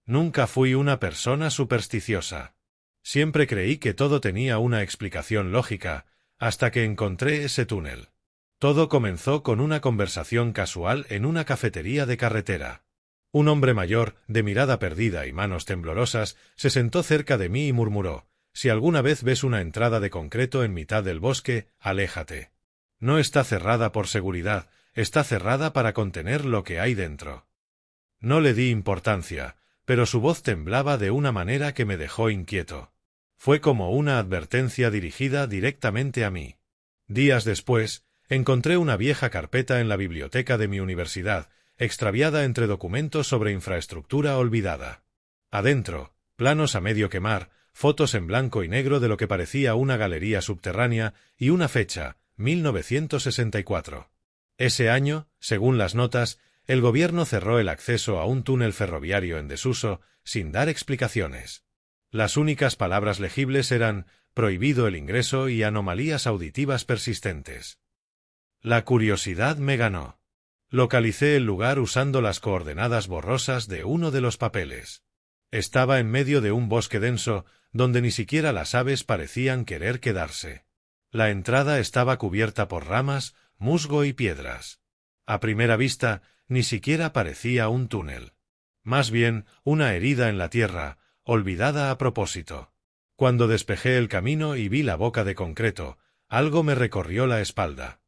Nunca fui una persona supersticiosa. Siempre creí que todo tenía una explicación lógica, hasta que encontré ese túnel. Todo comenzó con una conversación casual en una cafetería de carretera. Un hombre mayor, de mirada perdida y manos temblorosas, se sentó cerca de mí y murmuró: «Si alguna vez ves una entrada de concreto en mitad del bosque, aléjate. No está cerrada por seguridad, está cerrada para contener lo que hay dentro». No le di importancia, pero su voz temblaba de una manera que me dejó inquieto. Fue como una advertencia dirigida directamente a mí. Días después, encontré una vieja carpeta en la biblioteca de mi universidad, extraviada entre documentos sobre infraestructura olvidada. Adentro, planos a medio quemar, fotos en blanco y negro de lo que parecía una galería subterránea y una fecha, 1964. Ese año, según las notas, el gobierno cerró el acceso a un túnel ferroviario en desuso, sin dar explicaciones. Las únicas palabras legibles eran «prohibido el ingreso» y «anomalías auditivas persistentes». La curiosidad me ganó. Localicé el lugar usando las coordenadas borrosas de uno de los papeles. Estaba en medio de un bosque denso, donde ni siquiera las aves parecían querer quedarse. La entrada estaba cubierta por ramas, musgo y piedras. A primera vista, ni siquiera parecía un túnel. Más bien, una herida en la tierra, olvidada a propósito. Cuando despejé el camino y vi la boca de concreto, algo me recorrió la espalda.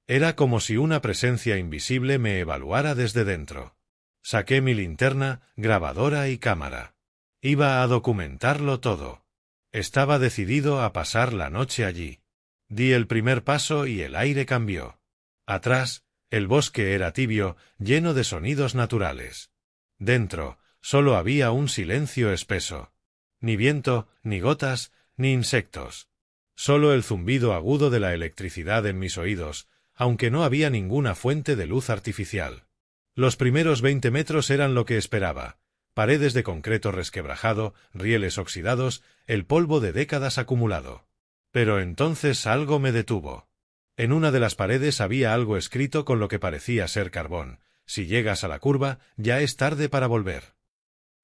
Era como si una presencia invisible me evaluara desde dentro. Saqué mi linterna, grabadora y cámara. Iba a documentarlo todo. Estaba decidido a pasar la noche allí. Di el primer paso y el aire cambió. Atrás, el bosque era tibio, lleno de sonidos naturales. Dentro, solo había un silencio espeso. Ni viento, ni gotas, ni insectos. Solo el zumbido agudo de la electricidad en mis oídos, aunque no había ninguna fuente de luz artificial. Los primeros 20 metros eran lo que esperaba: paredes de concreto resquebrajado, rieles oxidados, el polvo de décadas acumulado. Pero entonces algo me detuvo. En una de las paredes había algo escrito con lo que parecía ser carbón: «Si llegas a la curva, ya es tarde para volver».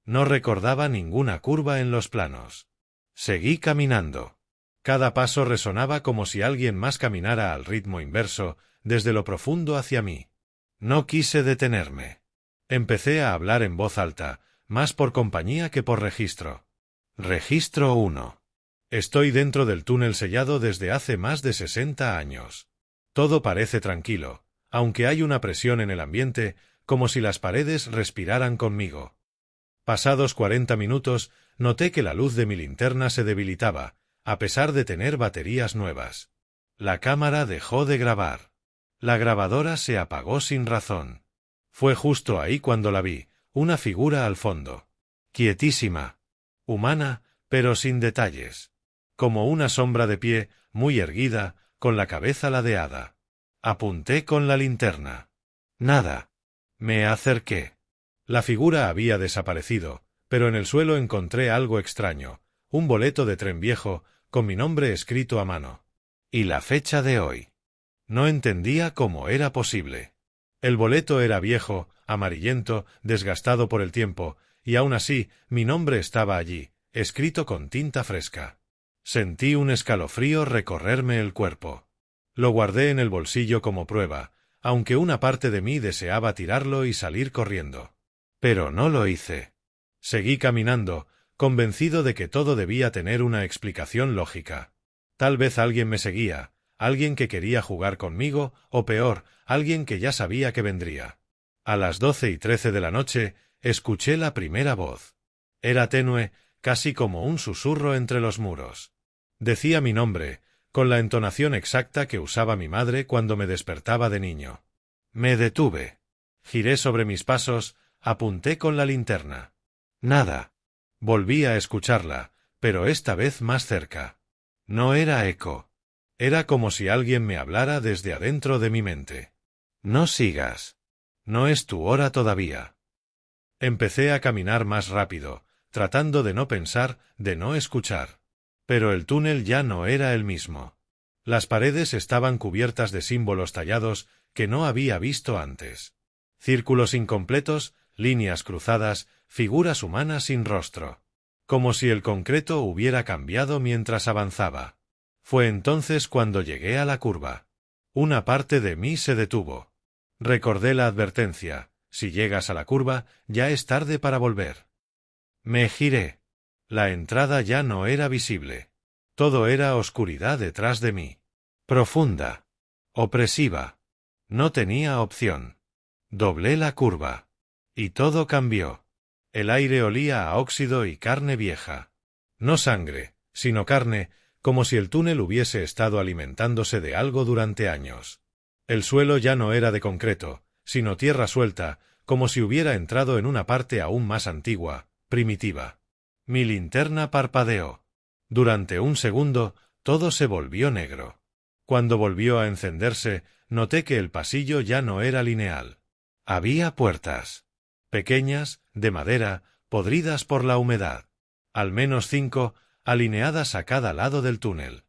No recordaba ninguna curva en los planos. Seguí caminando. Cada paso resonaba como si alguien más caminara al ritmo inverso, desde lo profundo hacia mí. No quise detenerme. Empecé a hablar en voz alta, más por compañía que por registro. Registro 1. Estoy dentro del túnel sellado desde hace más de 60 años. Todo parece tranquilo, aunque hay una presión en el ambiente, como si las paredes respiraran conmigo. Pasados 40 minutos, noté que la luz de mi linterna se debilitaba, a pesar de tener baterías nuevas. La cámara dejó de grabar. La grabadora se apagó sin razón. Fue justo ahí cuando la vi, una figura al fondo. Quietísima. Humana, pero sin detalles. Como una sombra de pie, muy erguida, con la cabeza ladeada. Apunté con la linterna. Nada. Me acerqué. La figura había desaparecido, pero en el suelo encontré algo extraño: un boleto de tren viejo, con mi nombre escrito a mano. Y la fecha de hoy. No entendía cómo era posible. El boleto era viejo, amarillento, desgastado por el tiempo, y aún así, mi nombre estaba allí, escrito con tinta fresca. Sentí un escalofrío recorrerme el cuerpo. Lo guardé en el bolsillo como prueba, aunque una parte de mí deseaba tirarlo y salir corriendo. Pero no lo hice. Seguí caminando, convencido de que todo debía tener una explicación lógica. Tal vez alguien me seguía, alguien que quería jugar conmigo, o peor, alguien que ya sabía que vendría. A las 12:13 de la noche, escuché la primera voz. Era tenue, casi como un susurro entre los muros. Decía mi nombre, con la entonación exacta que usaba mi madre cuando me despertaba de niño. Me detuve. Giré sobre mis pasos, apunté con la linterna. Nada. Volví a escucharla, pero esta vez más cerca. No era eco. Era como si alguien me hablara desde adentro de mi mente. No sigas. No es tu hora todavía. Empecé a caminar más rápido, tratando de no pensar, de no escuchar. Pero el túnel ya no era el mismo. Las paredes estaban cubiertas de símbolos tallados que no había visto antes. Círculos incompletos, líneas cruzadas, figuras humanas sin rostro. Como si el concreto hubiera cambiado mientras avanzaba. Fue entonces cuando llegué a la curva. Una parte de mí se detuvo. Recordé la advertencia: si llegas a la curva, ya es tarde para volver. Me giré. La entrada ya no era visible. Todo era oscuridad detrás de mí. Profunda. Opresiva. No tenía opción. Doblé la curva. Y todo cambió. El aire olía a óxido y carne vieja. No sangre, sino carne, como si el túnel hubiese estado alimentándose de algo durante años. El suelo ya no era de concreto, sino tierra suelta, como si hubiera entrado en una parte aún más antigua, primitiva. Mi linterna parpadeó. Durante un segundo, todo se volvió negro. Cuando volvió a encenderse, noté que el pasillo ya no era lineal. Había puertas. Pequeñas, de madera, podridas por la humedad. Al menos 5, alineadas a cada lado del túnel.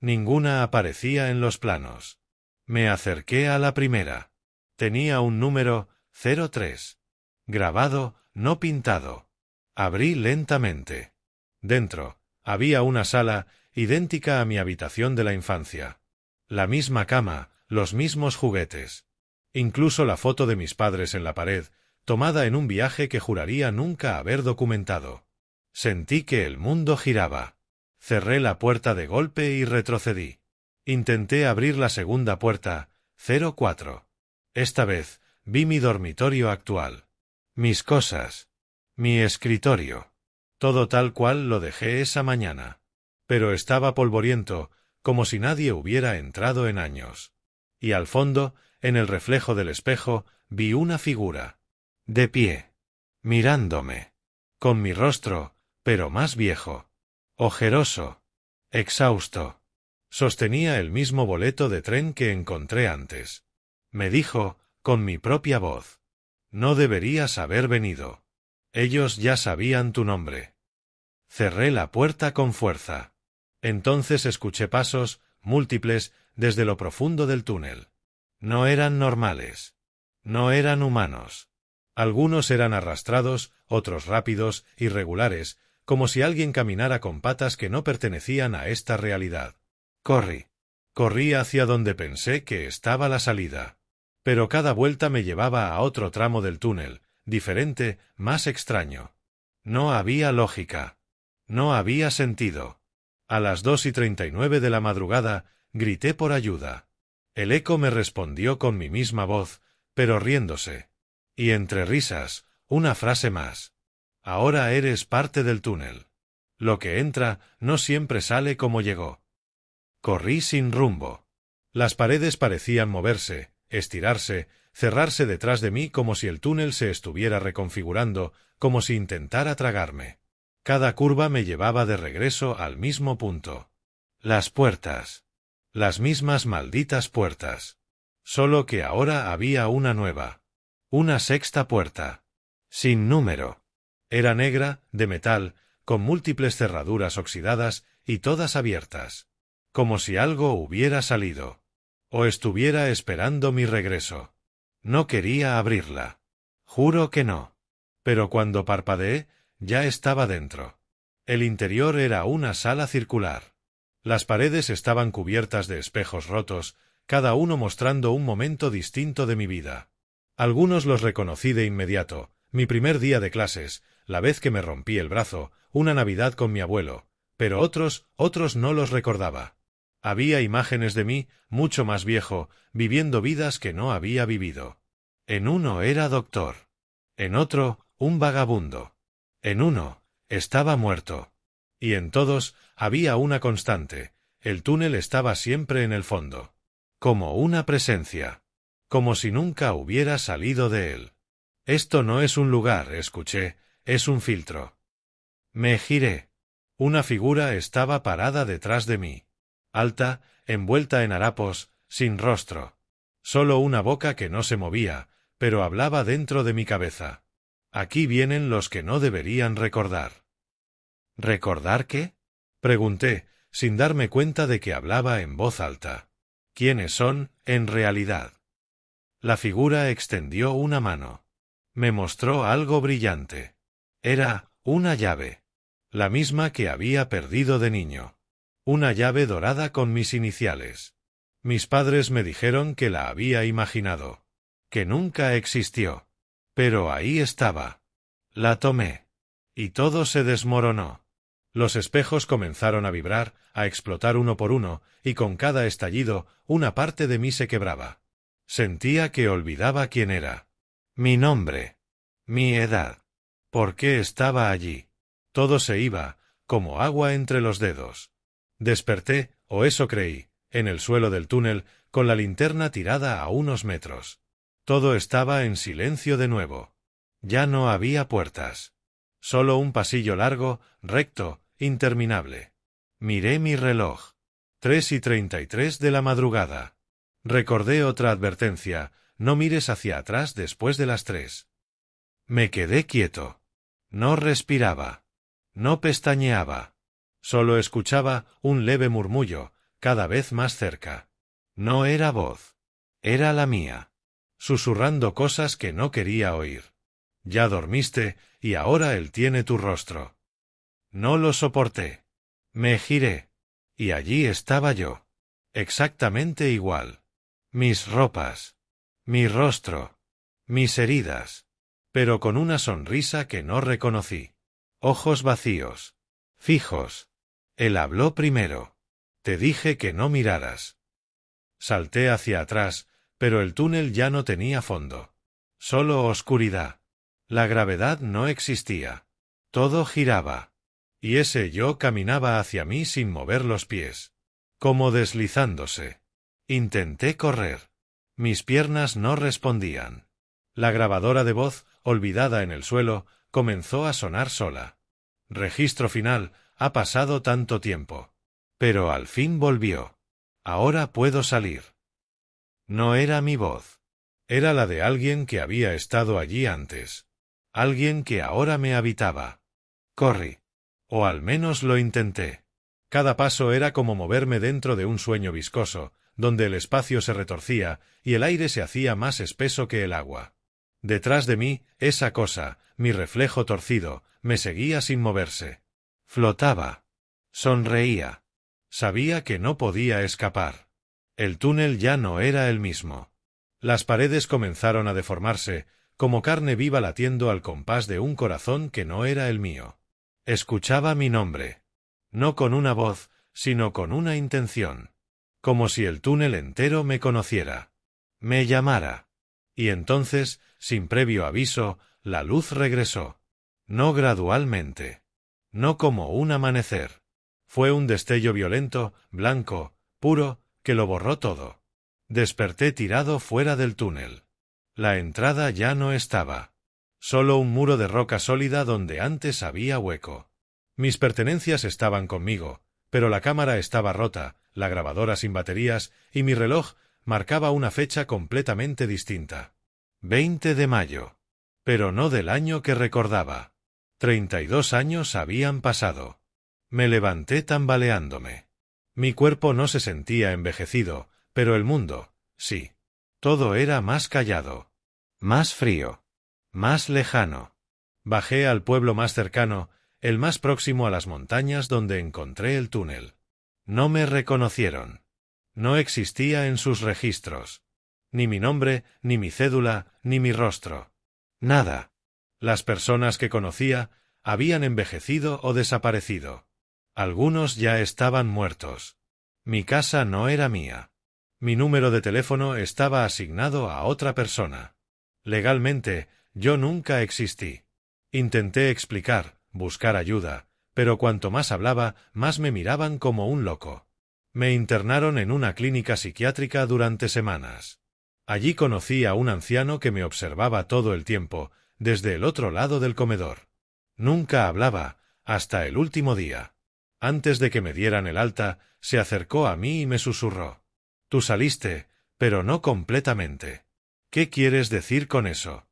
Ninguna aparecía en los planos. Me acerqué a la primera. Tenía un número 03. Grabado, no pintado. Abrí lentamente. Dentro, había una sala, idéntica a mi habitación de la infancia. La misma cama, los mismos juguetes. Incluso la foto de mis padres en la pared, tomada en un viaje que juraría nunca haber documentado. Sentí que el mundo giraba. Cerré la puerta de golpe y retrocedí. Intenté abrir la segunda puerta, 04. Esta vez, vi mi dormitorio actual. Mis cosas. Mi escritorio. Todo tal cual lo dejé esa mañana. Pero estaba polvoriento, como si nadie hubiera entrado en años. Y al fondo, en el reflejo del espejo, vi una figura. De pie. Mirándome. Con mi rostro, pero más viejo. Ojeroso. Exhausto. Sostenía el mismo boleto de tren que encontré antes. Me dijo, con mi propia voz: no deberías haber venido. Ellos ya sabían tu nombre. Cerré la puerta con fuerza. Entonces escuché pasos, múltiples, desde lo profundo del túnel. No eran normales. No eran humanos. Algunos eran arrastrados, otros rápidos, irregulares, como si alguien caminara con patas que no pertenecían a esta realidad. Corrí. Corrí hacia donde pensé que estaba la salida. Pero cada vuelta me llevaba a otro tramo del túnel, diferente, más extraño. No había lógica. No había sentido. A las 2:39 de la madrugada, grité por ayuda. El eco me respondió con mi misma voz, pero riéndose. Y entre risas, una frase más. Ahora eres parte del túnel. Lo que entra no siempre sale como llegó. Corrí sin rumbo. Las paredes parecían moverse, estirarse, cerrarse detrás de mí como si el túnel se estuviera reconfigurando, como si intentara tragarme. Cada curva me llevaba de regreso al mismo punto. Las puertas. Las mismas malditas puertas. Solo que ahora había una nueva. Una sexta puerta. Sin número. Era negra, de metal, con múltiples cerraduras oxidadas y todas abiertas. Como si algo hubiera salido. O estuviera esperando mi regreso. No quería abrirla. Juro que no. Pero cuando parpadeé, ya estaba dentro. El interior era una sala circular. Las paredes estaban cubiertas de espejos rotos, cada uno mostrando un momento distinto de mi vida. Algunos los reconocí de inmediato: mi primer día de clases, la vez que me rompí el brazo, una Navidad con mi abuelo, pero otros no los recordaba. Había imágenes de mí, mucho más viejo, viviendo vidas que no había vivido. En uno era doctor. En otro, un vagabundo. En uno, estaba muerto. Y en todos, había una constante: el túnel estaba siempre en el fondo. Como una presencia. Como si nunca hubiera salido de él. Esto no es un lugar, escuché, es un filtro. Me giré. Una figura estaba parada detrás de mí. Alta, envuelta en harapos, sin rostro. Solo una boca que no se movía, pero hablaba dentro de mi cabeza. Aquí vienen los que no deberían recordar. ¿Recordar qué? Pregunté, sin darme cuenta de que hablaba en voz alta. ¿Quiénes son, en realidad? La figura extendió una mano. Me mostró algo brillante. Era una llave. La misma que había perdido de niño. Una llave dorada con mis iniciales. Mis padres me dijeron que la había imaginado. Que nunca existió. Pero ahí estaba. La tomé. Y todo se desmoronó. Los espejos comenzaron a vibrar, a explotar uno por uno, y con cada estallido, una parte de mí se quebraba. Sentía que olvidaba quién era. Mi nombre. Mi edad. ¿Por qué estaba allí? Todo se iba, como agua entre los dedos. Desperté, o eso creí, en el suelo del túnel, con la linterna tirada a unos metros. Todo estaba en silencio de nuevo. Ya no había puertas. Solo un pasillo largo, recto, interminable. Miré mi reloj. 3:33 de la madrugada. Recordé otra advertencia: no mires hacia atrás después de las 3. Me quedé quieto. No respiraba. No pestañeaba. Solo escuchaba un leve murmullo, cada vez más cerca. No era voz. Era la mía. Susurrando cosas que no quería oír. Ya dormiste, y ahora él tiene tu rostro. No lo soporté. Me giré. Y allí estaba yo. Exactamente igual. Mis ropas. Mi rostro. Mis heridas. Pero con una sonrisa que no reconocí. Ojos vacíos. Fijos. Él habló primero. Te dije que no miraras. Salté hacia atrás, pero el túnel ya no tenía fondo. Solo oscuridad. La gravedad no existía. Todo giraba. Y ese yo caminaba hacia mí sin mover los pies. Como deslizándose. Intenté correr. Mis piernas no respondían. La grabadora de voz, olvidada en el suelo, comenzó a sonar sola. Registro final: ha pasado tanto tiempo. Pero al fin volvió. Ahora puedo salir. No era mi voz. Era la de alguien que había estado allí antes. Alguien que ahora me habitaba. Corrí. O al menos lo intenté. Cada paso era como moverme dentro de un sueño viscoso, donde el espacio se retorcía y el aire se hacía más espeso que el agua. Detrás de mí, esa cosa, mi reflejo torcido, me seguía sin moverse. Flotaba. Sonreía. Sabía que no podía escapar. El túnel ya no era el mismo. Las paredes comenzaron a deformarse, como carne viva latiendo al compás de un corazón que no era el mío. Escuchaba mi nombre. No con una voz, sino con una intención. Como si el túnel entero me conociera. Me llamara. Y entonces, sin previo aviso, la luz regresó. No gradualmente. No como un amanecer. Fue un destello violento, blanco, puro, que lo borró todo. Desperté tirado fuera del túnel. La entrada ya no estaba. Solo un muro de roca sólida donde antes había hueco. Mis pertenencias estaban conmigo, pero la cámara estaba rota, la grabadora sin baterías, y mi reloj marcaba una fecha completamente distinta. 20 de mayo. Pero no del año que recordaba. 32 años habían pasado. Me levanté tambaleándome. Mi cuerpo no se sentía envejecido, pero el mundo, sí. Todo era más callado. Más frío. Más lejano. Bajé al pueblo más cercano, el más próximo a las montañas donde encontré el túnel. No me reconocieron. No existía en sus registros. Ni mi nombre, ni mi cédula, ni mi rostro. Nada. Las personas que conocía habían envejecido o desaparecido. Algunos ya estaban muertos. Mi casa no era mía. Mi número de teléfono estaba asignado a otra persona. Legalmente, yo nunca existí. Intenté explicar, buscar ayuda, pero cuanto más hablaba, más me miraban como un loco. Me internaron en una clínica psiquiátrica durante semanas. Allí conocí a un anciano que me observaba todo el tiempo, desde el otro lado del comedor. Nunca hablaba, hasta el último día. Antes de que me dieran el alta, se acercó a mí y me susurró. Tú saliste, pero no completamente. ¿Qué quieres decir con eso?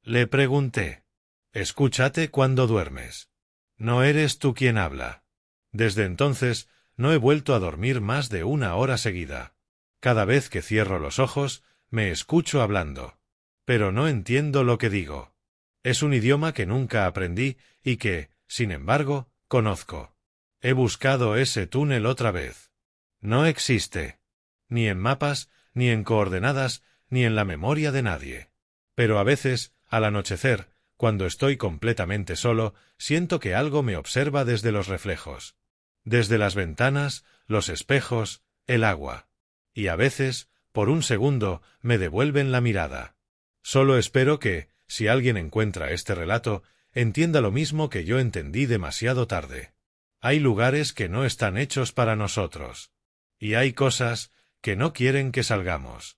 Le pregunté. Escúchate cuando duermes. No eres tú quien habla. Desde entonces, no he vuelto a dormir más de 1 hora seguida. Cada vez que cierro los ojos, me escucho hablando. Pero no entiendo lo que digo. Es un idioma que nunca aprendí y que, sin embargo, conozco. He buscado ese túnel otra vez. No existe. Ni en mapas, ni en coordenadas, ni en la memoria de nadie. Pero a veces, al anochecer, cuando estoy completamente solo, siento que algo me observa desde los reflejos. Desde las ventanas, los espejos, el agua. Y a veces, por un segundo, me devuelven la mirada. Solo espero que, si alguien encuentra este relato, entienda lo mismo que yo entendí demasiado tarde. Hay lugares que no están hechos para nosotros. Y hay cosas que no quieren que salgamos.